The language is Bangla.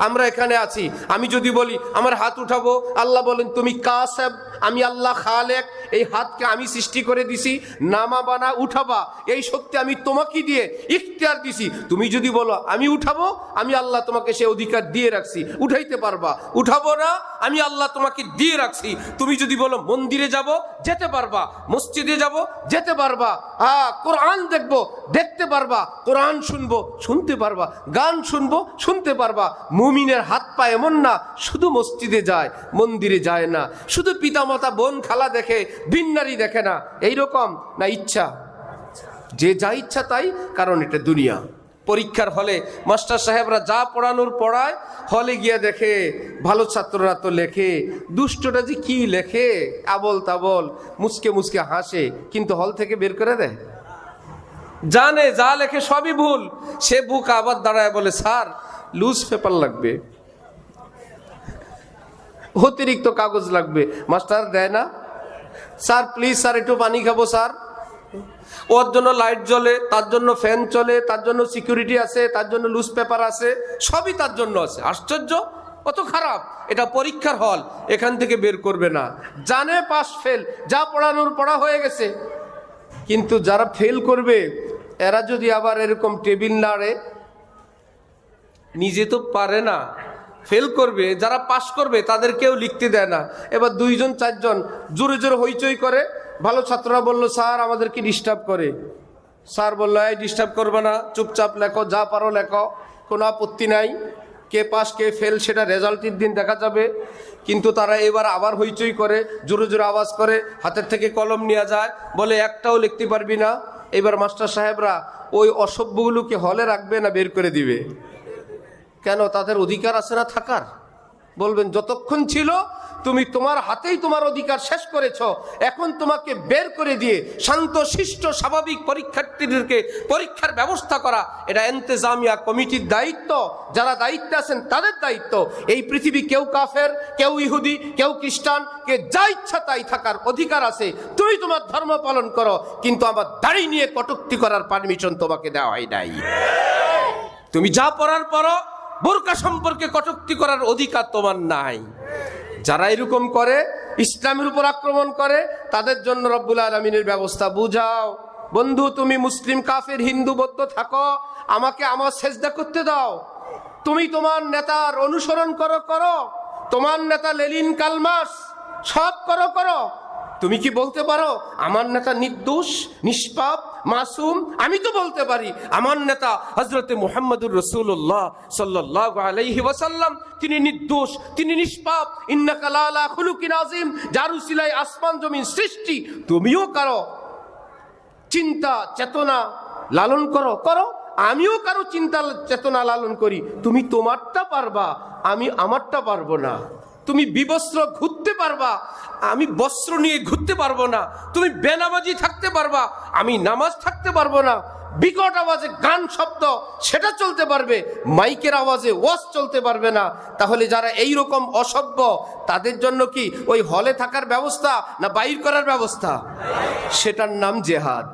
আমরা এখানে আছি, আমি যদি বলি আমার হাত উঠাবো, আল্লাহ বলেন তুমি কাসেব, আমি আল্লাহ খালেক, এই হাতকে আমি সৃষ্টি করে দিছি, নামাবা না উঠাবা এই শক্তি আমি তোমাকে দিয়ে ইখতিয়ার দিছি। তুমি যদি বলো আমি উঠাবো, আমি আল্লাহ তোমাকে সে অধিকার দিয়ে রাখছি, উঠাইতে পারবা। উঠাবো না, আমি আল্লাহ তোমাকে দিয়ে রাখছি। তুমি যদি বলো মন্দিরে যাব, যেতে পারবা, মসজিদে যাব, যেতে পারবা, কোরআন দেখবো, দেখতে পারবা, কোরআন শুনবো, শুনতে পারবা, গান শুনবো, শুনতে পারবা। মুমিনের হাত পা এমন না শুধু মসজিদে যায়, মন্দিরে যায় না, শুধু পিতামাতা বোন খালা দেখে, বিন্নারি দেখে না, এইরকম না। ইচ্ছা, যে যা ইচ্ছা তাই, কারণ এটা দুনিয়া। পরীক্ষার হলে মাস্টার সাহেবরা যা পড়ানোর পড়ায়, হলে গিয়ে দেখে ভালো ছাত্ররা তো লেখে, দুষ্টটা যে কি লেখে আবল তাবল, মুচকে মুচকে হাসে, কিন্তু হল থেকে বের করে দেয়। জানে যা লেখে সবই ভুল, সে বুক আবার দাঁড়ায় বলে স্যার লুজ পেপার লাগবে, অতিরিক্ত কাগজ লাগবে। মাস্টার দেয় না, স্যার প্লিজ স্যার একটু পানি খাবো স্যার। ওর জন্য লাইট জ্বলে, তার জন্য ফ্যান চলে, তার জন্য সিকিউরিটি আছে, তার জন্য লুজ পেপার আছে, সবই তার জন্য আছে। আশ্চর্য, কত খারাপ। এটা পরীক্ষার হল, এখান থেকে বের করবে না। জানে পাস ফেল, যা পড়ানোর পড়া হয়ে গেছে। কিন্তু যারা ফেল করবে এরা যদি আবার এরকম টেবিল নাড়ে, নিজে তো পারে না, ফেল করবে, যারা পাস করবে তাদের কেউ লিখতে দেয় না। এবার দুইজন চারজন জোরে জোরে হইচই করে। ভালো ছাত্ররা বললো স্যার আমাদেরকে ডিস্টার্ব করে। স্যার বললো এই ডিস্টার্ব করবে না, চুপচাপ লেখো, যা পারো লেখো, কোনো আপত্তি নাই। কে পাস কে ফেল সেটা রেজাল্টের দিন দেখা যাবে। কিন্তু তারা এবার আবার হইচই করে, জোরে জোরে আওয়াজ করে, হাতের থেকে কলম নিয়ে যায়, বলে একটাও লিখতে পারবি না। এবার মাস্টার সাহেবরা ওই অসভ্যগুলোকে হলে রাখবে না বের করে দিবে? কেন? তাদের অধিকার আছে না থাকার? বলবেন যতক্ষণ ছিল তুমি তোমার হাতেই তোমার অধিকার শেষ করেছ, এখন তোমাকে বের করে দিয়ে শান্ত শিষ্ট স্বাভাবিক পরীক্ষার্থীদেরকে পরীক্ষার ব্যবস্থা করা এটা ইন্তেজামিয়া কমিটির দায়িত্ব। যারা দায়িত্বে আছেন তাদের দায়িত্ব। এই পৃথিবী কেউ কাফের, কেউ ইহুদি, কেউ খ্রিস্টান, কে যা ইচ্ছা তাই থাকার অধিকার আছে। তুমি তোমার ধর্ম পালন করো, কিন্তু আমার দাড়ি নিয়ে কটূক্তি করার পারমিশন তোমাকে দেওয়া হয় নাই। তুমি যা পড়ার পরো, বোরকা সম্পর্কে কটূক্তি করার অধিকার তোমার নাই। যারা এরকম করে, ইসলামের উপর আক্রমণ করে, তাদের জন্য রব্বুল আলামিনের ব্যবস্থা। বুঝাও বন্ধু, তুমি মুসলিম কাফের হিন্দু বৌদ্ধ থাকো, আমাকে আমার সেজদা করতে দাও। তুমি তোমার নেতার অনুসরণ করো, তোমার নেতা লেনিন কালমাস সব করো। তুমি কি বলতে পারো আমার নেতা নির্দোষ, নিষ্পাপ, মাসুম? আমি তো বলতে পারি আমার নেতা হযরতে মুহাম্মদুর রাসূলুল্লাহ সাল্লাল্লাহু আলাইহি ওয়াসাল্লাম তিনি নির্দোষ, তিনি নিষ্পাপ। ইন্নাকা লাআলা খুলুকিন আযীম, যার উসিলায় আসমান জমিন সৃষ্টি। তুমিও কারো চিন্তা চেতনা লালন করো, আমিও কারো চিন্তা চেতনা লালন করি। তুমি তোমারটা পারবা, আমি আমারটা পারবো না। তুমি বিবস্ত্র ঘুরতে পারবা, আমি বস্ত্র নিয়ে ঘুরতে পারবো না। তুমি বেনামাজি থাকতে পারবা, আমি নামাজ থাকতে পারবো না। বিকট আওয়াজে গান শব্দ সেটা চলতে পারবে, মাইকের আওয়াজে ওয়াজ চলতে পারবে না। তাহলে যারা এই রকম অসভ্য, তাদের জন্য কি ওই হলে থাকার ব্যবস্থা না বাইর করার ব্যবস্থা? সেটার নাম জেহাদ।